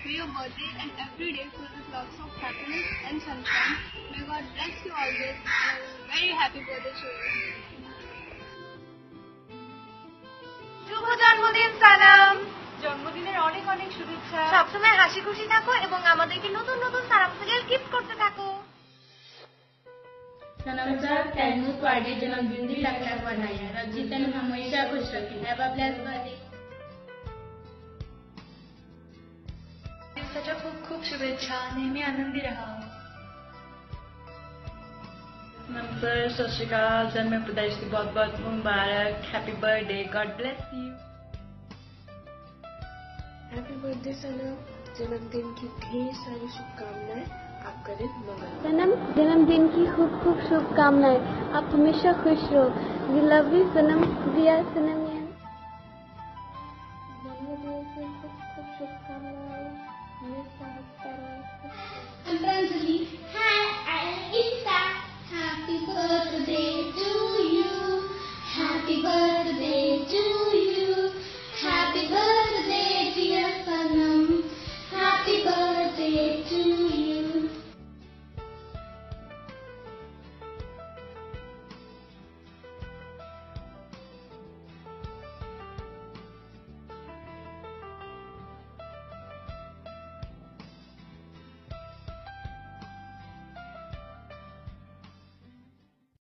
May your birthday and every day filled with lots of happiness and sunshine. May God bless you always. And a very happy birthday to you. শুভ জন্মদিন সানাম। জন্মদিনের অনেক অনেক শুভেচ্ছা। সবসময় হাসি খুশি থাকো এবং আমাদেরকে নতুন নতুন সানাম সিরিয়াল গিফট করতে থাকো। सनम सर तैनूर पार्टी जन्मदिन दी लख लख बधाइयां। रब्जी तैनूं हमेशा खुश रखे। Have a blessed birthday. दिवसाच्या खूप खूप शुभेच्छा। नेहमी आनंदी रहा। सनम सर सत श्री अकाल। जन्म प्रदेश की बहुत बहुत मुबारक। Happy birthday. God bless you. Happy birthday Sanam. जन्मदिन की ढेर सारी शुभकामनाएं। आपका दिन मंगल। सनम जन्मदिन की खूब खूब शुभकामनाएं। आप हमेशा खुश रहो। We love you Sanam. We are Sanamian. जन्मदिन की खूब खूब शुभकामनाएं। हमेशा हंसता रहो। Anjali, hi, I am Issa. Happy birthday to you. Happy birthday.